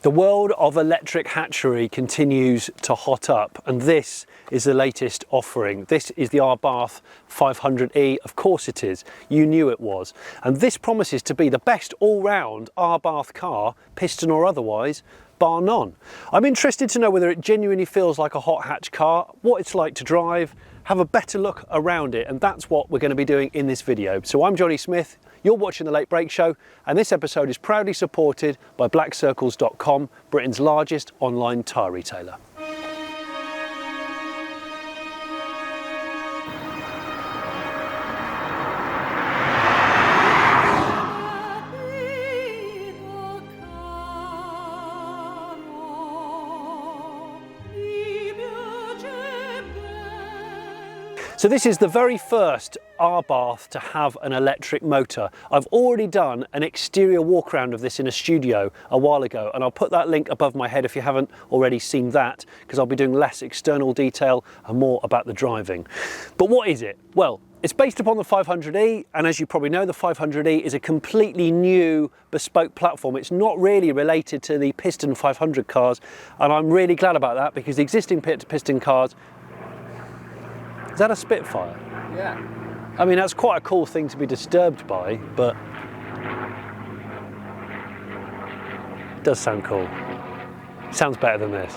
The world of electric hatchery continues to hot up, and this is the latest offering. This is the Abarth 500e. Of course it is. You knew it was. And this promises to be the best all-round Abarth car, piston or otherwise, bar none. I'm interested to know whether it genuinely feels like a hot hatch car, what it's like to drive, have a better look around it, and that's what we're going to be doing in this video. So I'm Jonny Smith. You're watching The Late Break Show, and this episode is proudly supported by blackcircles.com, Britain's largest online tyre retailer. So this is the very first Abarth to have an electric motor. I've already done an exterior walk around of this in a studio a while ago, and I'll put that link above my head if you haven't already seen that, because I'll be doing less external detail and more about the driving. But what is it? Well, it's based upon the 500e, and as you probably know, the 500e is a completely new bespoke platform. It's not really related to the piston 500 cars, and I'm really glad about that, because the existing piston cars. Is that a Spitfire? Yeah. I mean, that's quite a cool thing to be disturbed by, but it does sound cool. Sounds better than this.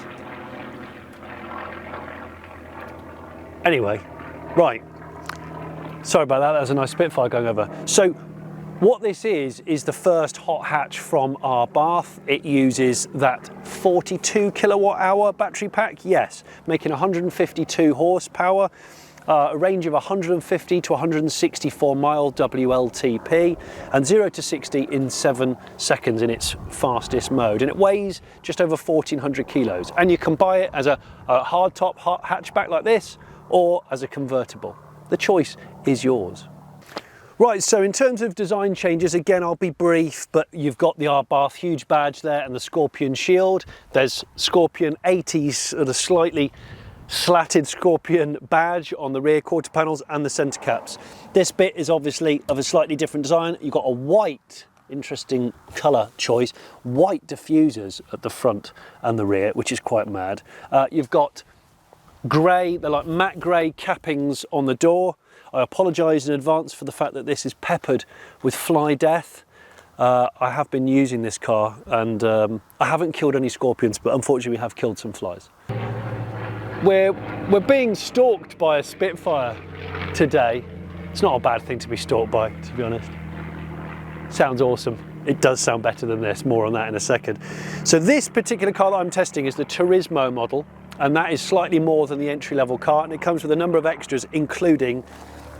Anyway, right. Sorry about that, that was a nice Spitfire going over. So, what this is the first hot hatch from Abarth. It uses that 42 kilowatt hour battery pack, yes, making 152 horsepower. A range of 150 to 164 mile WLTP, and 0 to 60 in 7 seconds in its fastest mode, and it weighs just over 1,400 kilos, and you can buy it as a hardtop hatchback like this, or as a convertible. The choice is yours. Right, so in terms of design changes, again, I'll be brief, but you've got the Abarth huge badge there and the Scorpion shield. There's Scorpion 80s, sort of slightly slatted Scorpion badge on the rear quarter panels and the center caps. This bit is obviously of a slightly different design. You've got a white, interesting color choice, white diffusers at the front and the rear, which is quite mad. You've got grey, they're like matte grey cappings on the door. I apologise in advance for the fact that this is peppered with fly death. I have been using this car, and I haven't killed any scorpions, but unfortunately we have killed some flies. We're being stalked by a Spitfire today. It's not a bad thing to be stalked by, to be honest. Sounds awesome. It does sound better than this, more on that in a second. So this particular car that I'm testing is the TURISMO model, and that is slightly more than the entry-level car, and it comes with a number of extras, including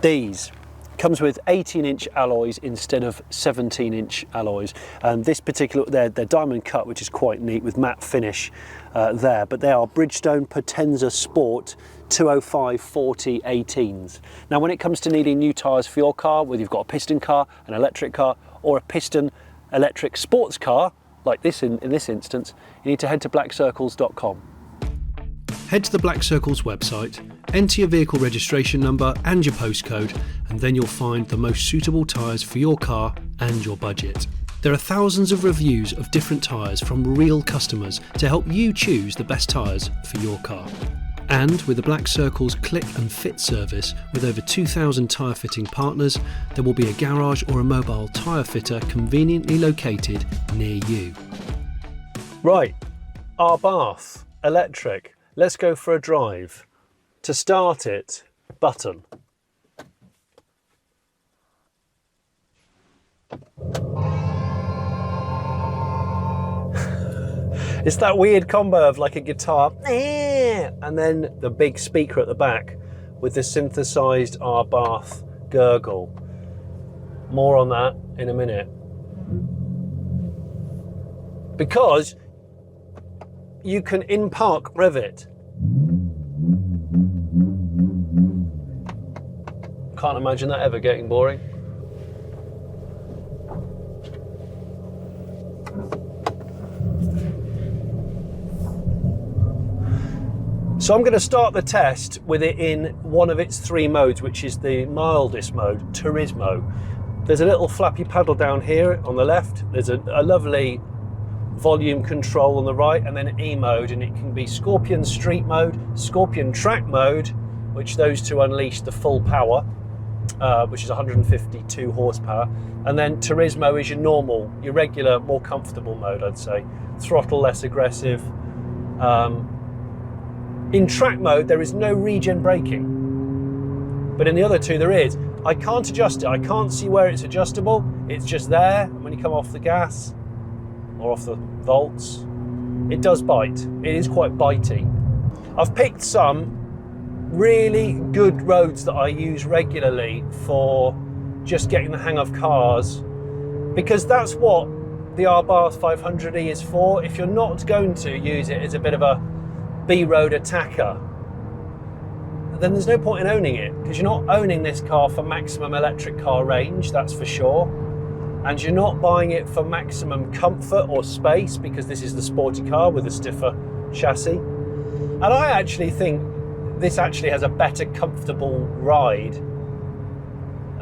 these. It comes with 18-inch alloys instead of 17-inch alloys, and this particular, they're diamond cut, which is quite neat, with matte finish there, but they are Bridgestone Potenza Sport 205/40 18s. Now, when it comes to needing new tyres for your car, whether you've got a piston car, an electric car, or a piston electric sports car, like this in this instance, you need to head to blackcircles.com. Head to the Black Circles website, enter your vehicle registration number and your postcode, and then you'll find the most suitable tyres for your car and your budget. There are thousands of reviews of different tyres from real customers to help you choose the best tyres for your car. And with the Black Circles Click and Fit service, with over 2,000 tyre fitting partners, there will be a garage or a mobile tyre fitter conveniently located near you. Right, Abarth electric. Let's go for a drive. To start it, button. It's that weird combo of like a guitar and then the big speaker at the back with the synthesized Abarth gurgle. More on that in a minute. Because you can in-park rev it. Can't imagine that ever getting boring. So I'm going to start the test with it in one of its 3 modes, which is the mildest mode, TURISMO. There's a little flappy paddle down here on the left. There's a lovely volume control on the right, and then E mode, and it can be Scorpion Street mode, Scorpion Track mode, which those two unleash the full power, which is 152 horsepower, and then Turismo is your normal, your regular, more comfortable mode, I'd say. Throttle less aggressive. In track mode, there is no regen braking, but in the other two there is. I can't adjust it. I can't see where it's adjustable. It's just there. When you come off the gas or off the volts, it does bite. It is quite bitey. I've picked some really good roads that I use regularly for just getting the hang of cars, because that's what the Abarth 500e is for. If you're not going to use it as a bit of a B-road attacker, then there's no point in owning it, because you're not owning this car for maximum electric car range, that's for sure, and you're not buying it for maximum comfort or space, because this is the sporty car with a stiffer chassis. And I actually think this actually has a better comfortable ride,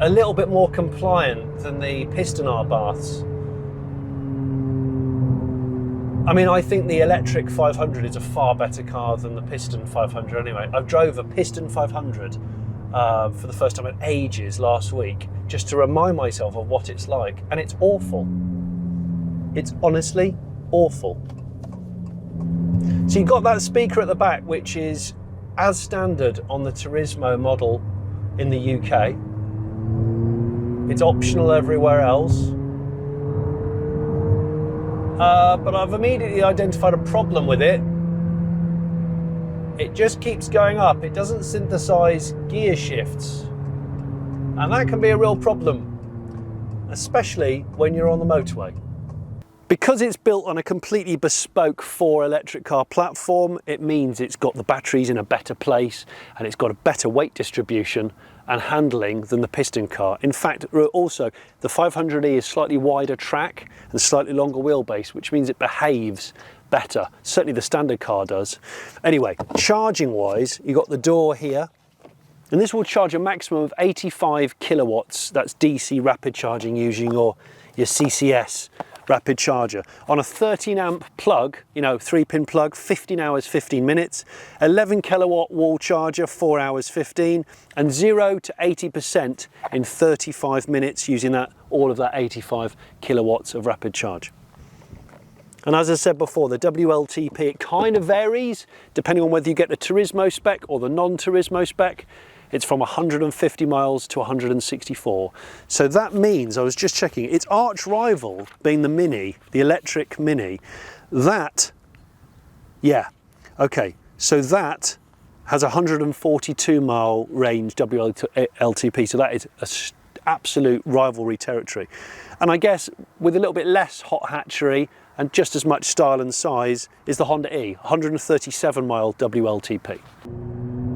a little bit more compliant than the piston Abarths. I mean, I think the electric 500 is a far better car than the piston 500 anyway. I drove a piston 500 for the first time in ages last week, just to remind myself of what it's like, and it's awful. It's honestly awful. So you've got that speaker at the back, which is as standard on the Turismo model in the UK. It's optional everywhere else. But I've immediately identified a problem with it. It just keeps going up. It doesn't synthesize gear shifts. And that can be a real problem, especially when you're on the motorway. Because it's built on a completely bespoke 4 electric car platform, it means it's got the batteries in a better place, and it's got a better weight distribution and handling than the piston car. In fact, also the 500e is slightly wider track and slightly longer wheelbase, which means it behaves better. Certainly the standard car does. Anyway, charging wise, you've got the door here, and this will charge a maximum of 85 kilowatts. That's DC rapid charging using your CCS rapid charger on a 13 amp plug, 3-pin plug, 15 hours 15 minutes, 11 kilowatt wall charger, 4 hours 15, and 0 to 80% in 35 minutes using all of that 85 kilowatts of rapid charge. And as I said before, the WLTP, it kind of varies depending on whether you get the Turismo spec or the non-Turismo spec. It's from 150 miles to 164. So that means, I was just checking, its arch rival being the Mini, the electric Mini, that, yeah, okay, so that has 142 mile range WLTP, so that is absolute rivalry territory. And I guess with a little bit less hot hatchery and just as much style and size is the Honda E, 137 mile WLTP.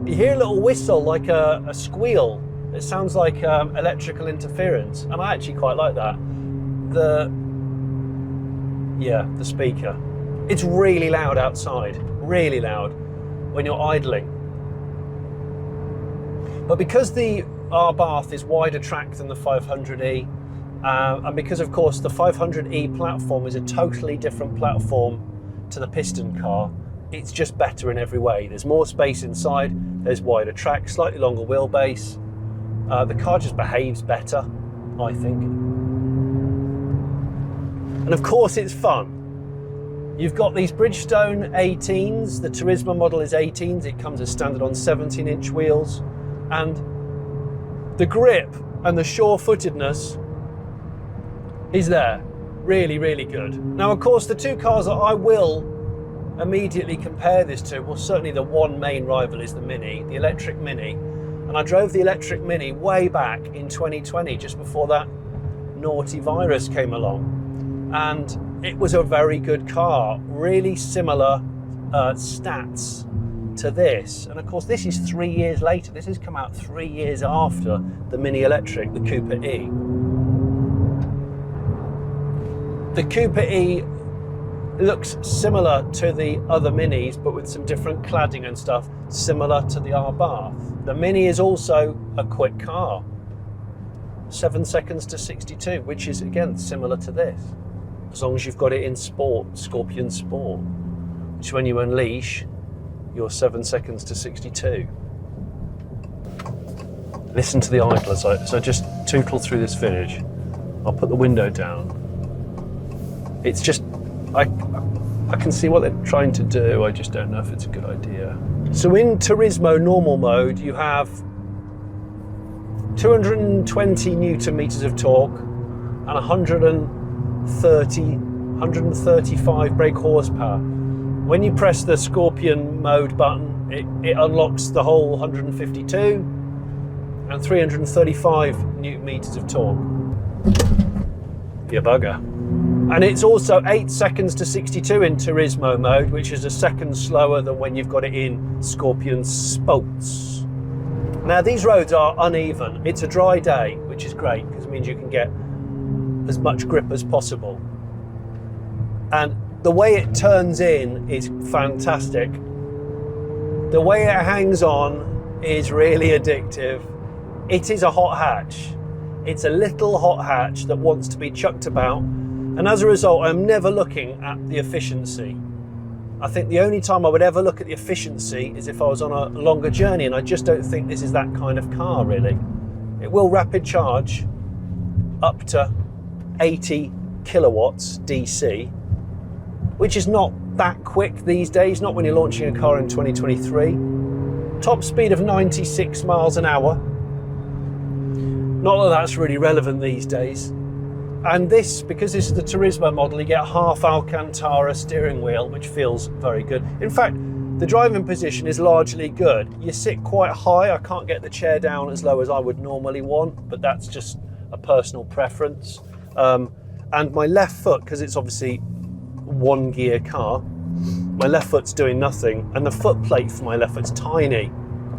You hear a little whistle, like a squeal. It sounds like electrical interference, and I actually quite like that. The speaker. It's really loud outside, really loud when you're idling. But because the Abarth is wider track than the 500e, and because of course the 500e platform is a totally different platform to the piston car, it's just better in every way. There's more space inside, there's wider track, slightly longer wheelbase. The car just behaves better, I think. And of course it's fun. You've got these Bridgestone 18s, the Turismo model is 18s, it comes as standard on 17-inch wheels, and the grip and the sure-footedness is there. Really, really good. Now of course the two cars that I will immediately compare this to, well, certainly the one main rival is the Mini, the electric Mini, and I drove the electric Mini way back in 2020, just before that naughty virus came along, and it was a very good car, really similar stats to this. And of course this is 3 years later, this has come out 3 years after the Mini Electric, the Cooper E. The Cooper E looks similar to the other Minis, but with some different cladding and stuff, similar to the Abarth. The Mini is also a quick car, 7 seconds to 62, which is again similar to this. as long as you've got it in Sport, Scorpion Sport, which is when you unleash your 7 seconds to 62. Listen to the idler, so just tootle through this village. I'll put the window down. It's just, I can see what they're trying to do, I just don't know if it's a good idea. So in Turismo normal mode, you have 220 Newton meters of torque and 135 brake horsepower. When you press the Scorpion mode button, it unlocks the whole 152 and 335 Newton meters of torque. You bugger. And it's also 8 seconds to 62 in Turismo mode, which is a second slower than when you've got it in Scorpion Sports. Now these roads are uneven. It's a dry day, which is great because it means you can get as much grip as possible. And the way it turns in is fantastic. The way it hangs on is really addictive. It is a hot hatch. It's a little hot hatch that wants to be chucked about. And as a result, I'm never looking at the efficiency. I think the only time I would ever look at the efficiency is if I was on a longer journey, and I just don't think this is that kind of car, really. It will rapid charge up to 80 kilowatts DC, which is not that quick these days, not when you're launching a car in 2023. Top speed of 96 miles an hour. Not that that's really relevant these days. And this, because this is the Turismo model, you get half Alcantara steering wheel, which feels very good. In fact, the driving position is largely good. You sit quite high. I can't get the chair down as low as I would normally want, but that's just a personal preference. And my left foot, because it's obviously one gear car, my left foot's doing nothing, and the foot plate for my left foot's tiny.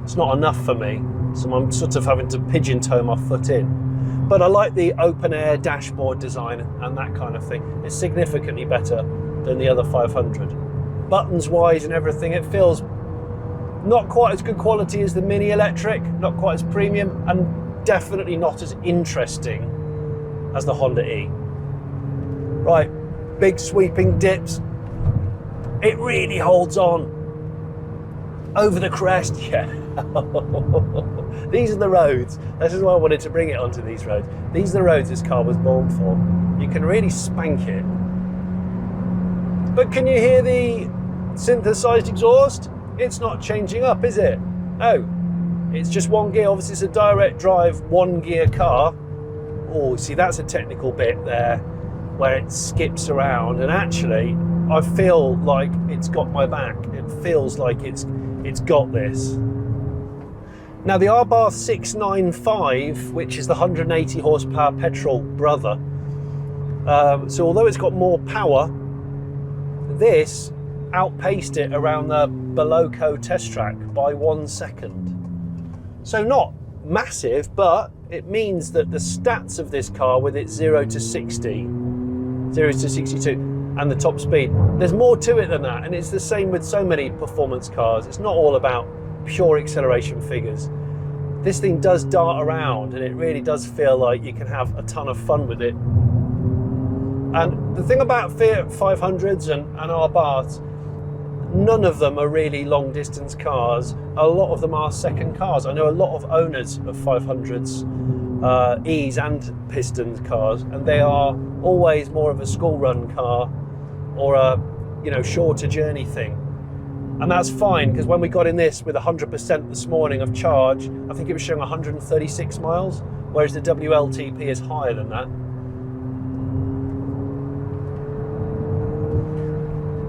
It's not enough for me, so I'm sort of having to pigeon toe my foot in. But I like the open air dashboard design and that kind of thing. It's significantly better than the other 500. Buttons wise and everything, it feels not quite as good quality as the Mini Electric, not quite as premium, and definitely not as interesting as the Honda E. Right, big sweeping dips. It really holds on. Over the crest, yeah. These are the roads. This is why I wanted to bring it onto these roads. These are the roads this car was born for. You can really spank it. But can you hear the synthesized exhaust? It's not changing up, is it? No. It's just one gear. Obviously, it's a direct drive, one gear car. Oh, see, that's a technical bit there where it skips around. And actually, I feel like it's got my back. It feels like it's got this. Now the Abarth 695, which is the 180 horsepower petrol brother, so although it's got more power, this outpaced it around the Beloco test track by 1 second. So not massive, but it means that the stats of this car with its 0 to 60, 0 to 62, and the top speed, there's more to it than that, and it's the same with so many performance cars. It's not all about pure acceleration figures. This thing does dart around, and it really does feel like you can have a ton of fun with it. And the thing about Fiat 500s and Abarths, none of them are really long distance cars. A lot of them are second cars. I know a lot of owners of 500s, E's and piston cars, and they are always more of a school run car or a shorter journey thing. And that's fine, because when we got in this with 100% this morning of charge, I think it was showing 136 miles, whereas the WLTP is higher than that.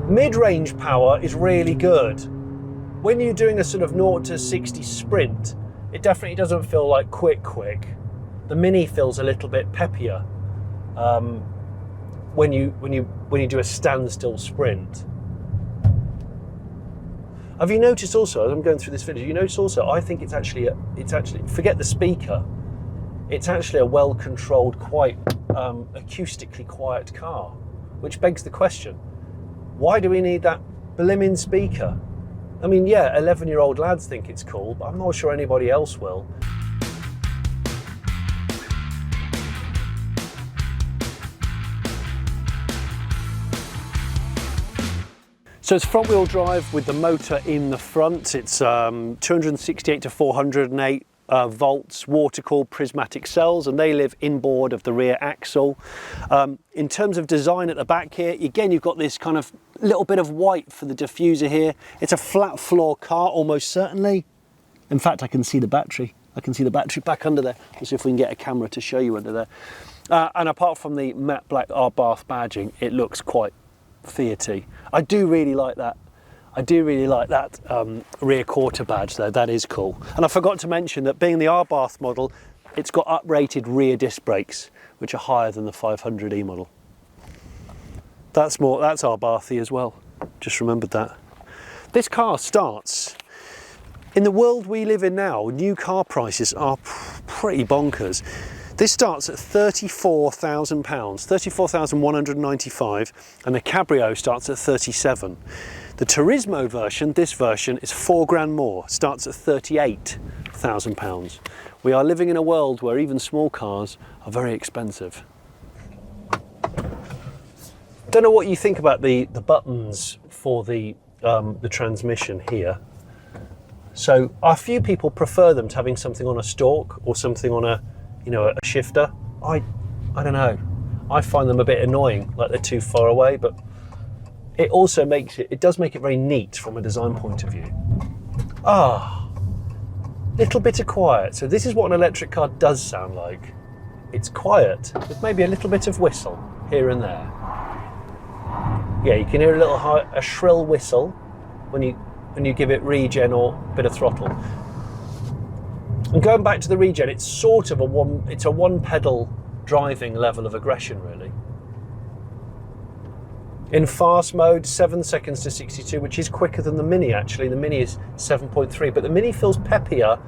Mid-range power is really good. When you're doing a sort of 0 to 60 sprint, it definitely doesn't feel like quick. The Mini feels a little bit peppier when you do a standstill sprint. Have you noticed also, as I'm going through this video, you notice also, I think it's actually, forget the speaker, it's actually a well-controlled, quite acoustically quiet car, which begs the question, why do we need that blimmin' speaker? I mean, yeah, 11-year-old lads think it's cool, but I'm not sure anybody else will. So it's front wheel drive with the motor in the front. It's 268 to 408 volts, water-cooled prismatic cells, and they live inboard of the rear axle. In terms of design at the back here, again, you've got this kind of little bit of white for the diffuser here. It's a flat floor car, almost certainly. In fact, I can see the battery. I can see the battery back under there. Let's see if we can get a camera to show you under there. And apart from the matte black Abarth badging, it looks quite Fiat-y. I do really like that. I do really like that rear quarter badge though, that is cool. And I forgot to mention that being the Abarth model, it's got uprated rear disc brakes, which are higher than the 500e model. That's Abarthy as well, just remembered that. This car starts, in the world we live in now, new car prices are pretty bonkers. This starts at £34,000, £34,195, and the Cabrio starts at 37. The Turismo version, this version, is £4 more, starts at £38,000. We are living in a world where even small cars are very expensive. Don't know what you think about the buttons for the transmission here. So a few people prefer them to having something on a stalk or something on a shifter. I don't know. I find them a bit annoying, like they're too far away, but it also does make it very neat from a design point of view. Little bit of quiet. So this is what an electric car does sound like. It's quiet, with maybe a little bit of whistle here and there. Yeah, you can hear a shrill whistle when you give it regen or a bit of throttle. And going back to the regen, it's sort of a one pedal driving level of aggression, really. In fast mode, 7 seconds to 62, which is quicker than the Mini actually. The Mini is 7.3, but the Mini feels peppier,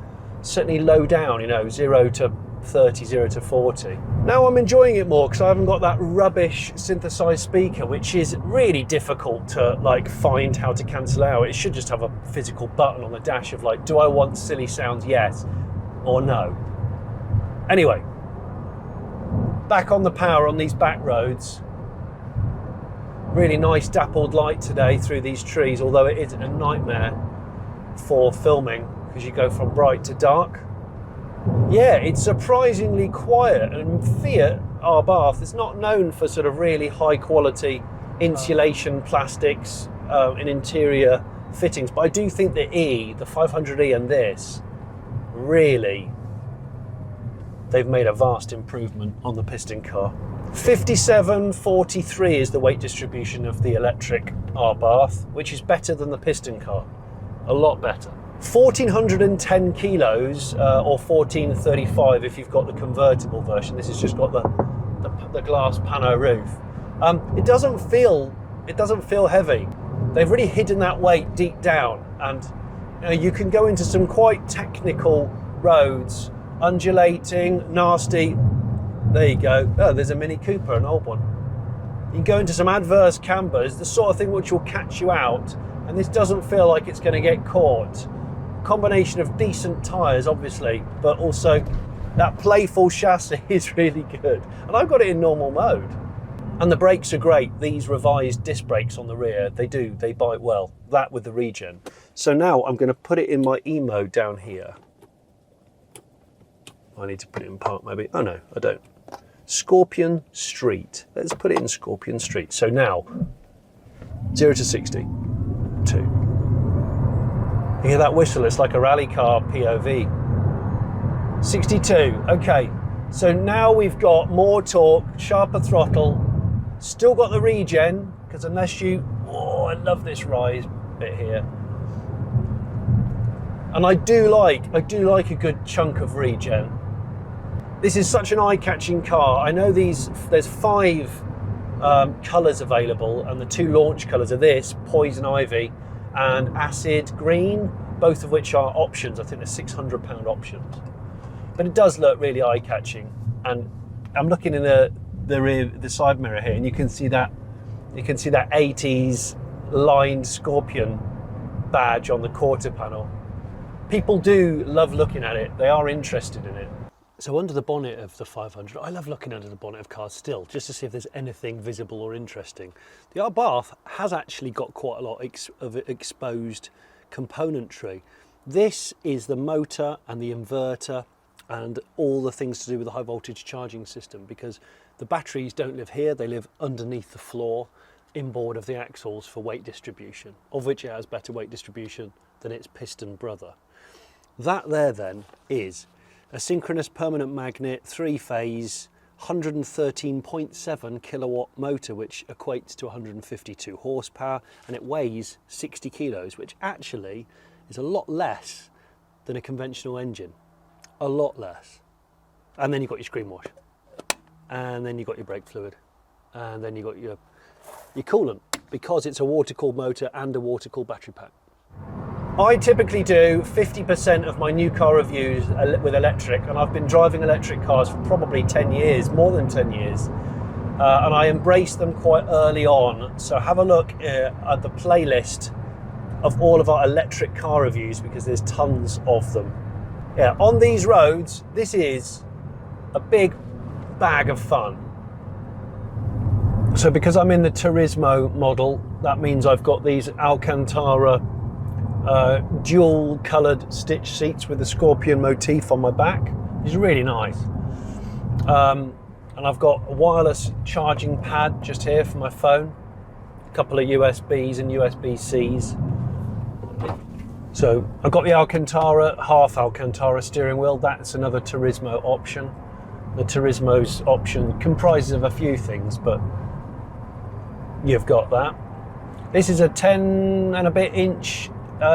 certainly low down, 0 to 30, 0 to 40. Now I'm enjoying it more because I haven't got that rubbish synthesized speaker, which is really difficult to find how to cancel out. It should just have a physical button on the dash of do I want silly sounds, yes or no. Anyway, back on the power on these back roads. Really nice dappled light today through these trees, although it is a nightmare for filming because you go from bright to dark. Yeah, it's surprisingly quiet, and Fiat Abarth is not known for sort of really high quality insulation plastics and interior fittings, but I do think the 500e and this, really, they've made a vast improvement on the piston car. 57-43 is the weight distribution of the electric Abarth, which is better than the piston car, a lot better. 1,410 kilos, or 1,435 if you've got the convertible version. This has just got the glass pano roof. It doesn't feel heavy. They've really hidden that weight deep down, and you can go into some quite technical roads, undulating, nasty. There you go. Oh, there's a Mini Cooper, an old one. You can go into some adverse cambers, the sort of thing which will catch you out, and this doesn't feel like it's going to get caught. Combination of decent tyres, obviously, but also that playful chassis is really good. And I've got it in normal mode. And the brakes are great. These revised disc brakes on the rear, they bite well. That with the regen. So now I'm going to put it in my E mode down here. I need to put it in park maybe. Oh no, I don't. Scorpion Street. Let's put it in Scorpion Street. So now, 0 to 60, 2. You hear that whistle? It's like a rally car POV. 62, okay. So now we've got more torque, sharper throttle, still got the regen, because unless you, I love this rise bit here. And I do like a good chunk of regen. This is such an eye-catching car. I know there's 5 colours available, and the 2 launch colours are this, Poison Ivy and Acid Green, both of which are options. I think they're £600 options. But it does look really eye-catching. And I'm looking in the side mirror here, and you can see that 80s lined Scorpion badge on the quarter panel. People do love looking at it. They are interested in it. So under the bonnet of the 500, I love looking under the bonnet of cars still, just to see if there's anything visible or interesting. The Abarth has actually got quite a lot of exposed componentry. This is the motor and the inverter and all the things to do with the high voltage charging system, because the batteries don't live here, they live underneath the floor, inboard of the axles for weight distribution, of which it has better weight distribution than its piston brother. That there then is a synchronous permanent magnet, 3-phase, 113.7 kilowatt motor, which equates to 152 horsepower, and it weighs 60 kilos, which actually is a lot less than a conventional engine. A lot less. And then you've got your screen wash, and then you've got your brake fluid, and then you've got your coolant, because it's a water-cooled motor and a water-cooled battery pack. I typically do 50% of my new car reviews with electric, and I've been driving electric cars for probably 10 years, more than 10 years, and I embraced them quite early on. So have a look at the playlist of all of our electric car reviews, because there's tons of them. Yeah, on these roads, this is a big bag of fun. So because I'm in the Turismo model, that means I've got these Alcantara dual coloured stitch seats with the scorpion motif on my back. It's really nice. And I've got a wireless charging pad just here for my phone, a couple of USBs and USB-Cs. So I've got the Alcantara, half Alcantara steering wheel. That's another Turismo option. The Turismo's option comprises of a few things, but you've got that. This is a 10 and a bit inch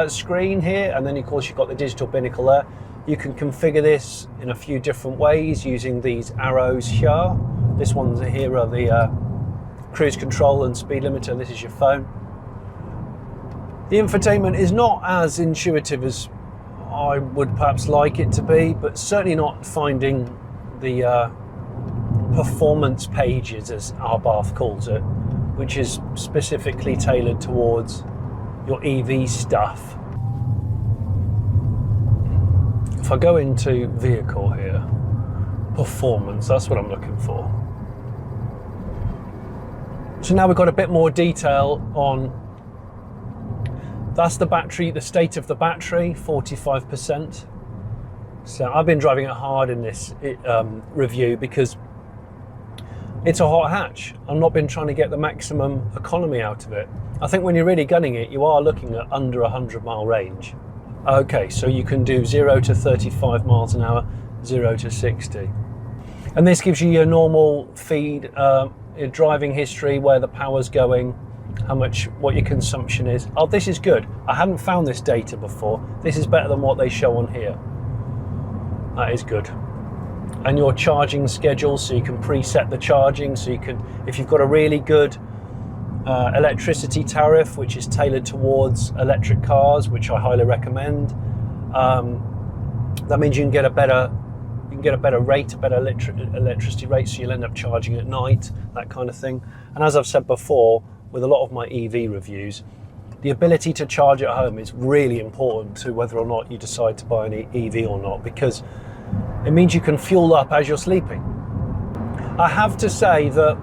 screen here, and then of course you've got the digital binnacle there. You can configure this in a few different ways using these arrows here. This one's here are the cruise control and speed limiter. This is your phone. The infotainment is not as intuitive as I would perhaps like it to be, but certainly not finding the performance pages, as Abarth calls it, which is specifically tailored towards your EV stuff. If I go into vehicle here, performance, that's what I'm looking for. So now we've got a bit more detail on, that's the battery, the state of the battery, 45%. So I've been driving it hard in this review because it's a hot hatch. I've not been trying to get the maximum economy out of it. I think when you're really gunning it, you are looking at under 100-mile range. Okay, so you can do 0 to 35 miles an hour, 0 to 60. And this gives you your normal feed, your driving history, where the power's going, what your consumption is. Oh, this is good. I hadn't found this data before. This is better than what they show on here. That is good. And your charging schedule, so you can preset the charging, so you can, if you've got a really good electricity tariff which is tailored towards electric cars, which I highly recommend, that means you can get a better rate, a better electricity rate, so you'll end up charging at night, that kind of thing. And as I've said before, with a lot of my EV reviews, the ability to charge at home is really important to whether or not you decide to buy an EV or not, because it means you can fuel up as you're sleeping. I have to say that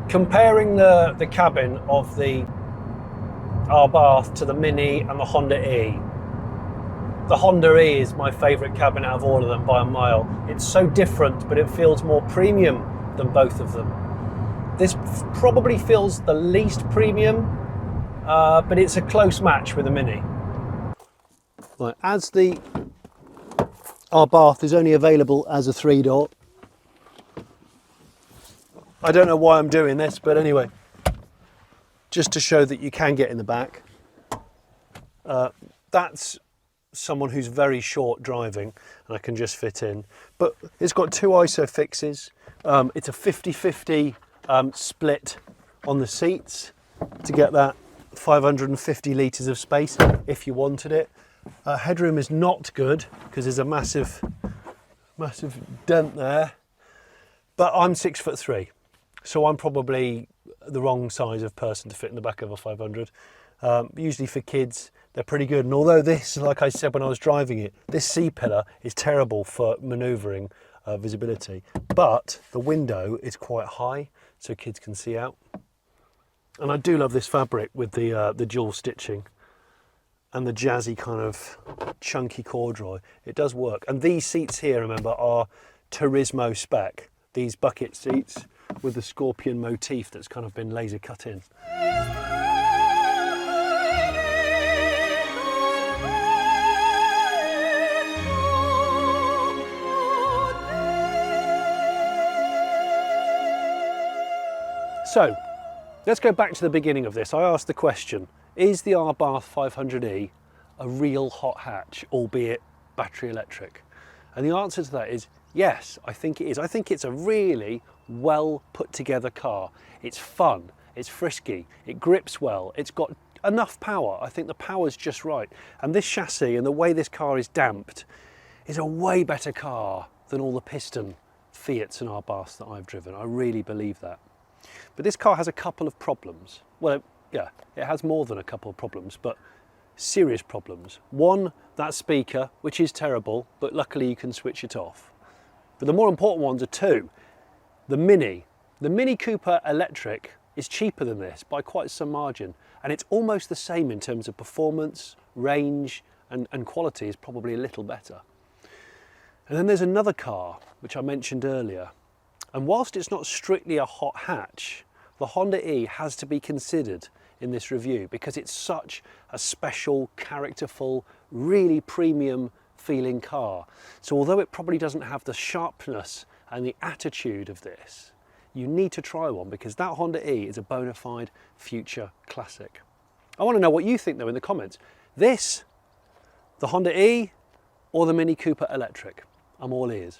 comparing the cabin of the Abarth to the Mini and the Honda E, the Honda E is my favourite cabin out of all of them by a mile. It's so different, but it feels more premium than both of them. This probably feels the least premium, but it's a close match with the Mini. Right, as the Abarth is only available as a 3-door, I don't know why I'm doing this, but anyway, just to show that you can get in the back. That's someone who's very short driving, and I can just fit in. But it's got 2 ISOFIXes. It's a 50-50 split on the seats to get that 550 litres of space if you wanted it. Headroom is not good because there's a massive dent there. But I'm 6'3", so I'm probably the wrong size of person to fit in the back of a 500. Usually for kids, they're pretty good. And although this, like I said when I was driving it, this C-pillar is terrible for manoeuvring visibility, but the window is quite high so kids can see out. And I do love this fabric with the dual stitching and the jazzy kind of chunky corduroy. It does work. And these seats here, remember, are TURISMO spec. These bucket seats with the scorpion motif that's kind of been laser cut in. So, let's go back to the beginning of this. I asked the question, is the Abarth 500e a real hot hatch, albeit battery electric? And the answer to that is yes, I think it is. I think it's a really well put together car. It's fun, it's frisky, it grips well, it's got enough power. I think the power's just right. And this chassis and the way this car is damped is a way better car than all the piston Fiats and Abarths that I've driven. I really believe that. But this car has a couple of problems. Well, yeah, it has more than a couple of problems, but serious problems. One, that speaker, which is terrible, but luckily you can switch it off. But the more important ones are two. The Mini. The Mini Cooper electric is cheaper than this by quite some margin, and it's almost the same in terms of performance, range, and quality is probably a little better. And then there's another car, which I mentioned earlier. And whilst it's not strictly a hot hatch, the Honda E has to be considered in this review because it's such a special, characterful, really premium feeling car. So although it probably doesn't have the sharpness and the attitude of this, you need to try one because that Honda E is a bona fide future classic. I want to know what you think though in the comments. This, the Honda E, or the Mini Cooper electric? I'm all ears.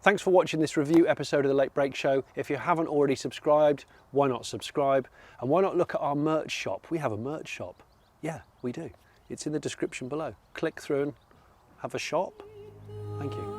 Thanks for watching this review episode of The Late Break Show. If you haven't already subscribed, why not subscribe? And why not look at our merch shop? We have a merch shop. Yeah, we do. It's in the description below. Click through and have a shop. Thank you.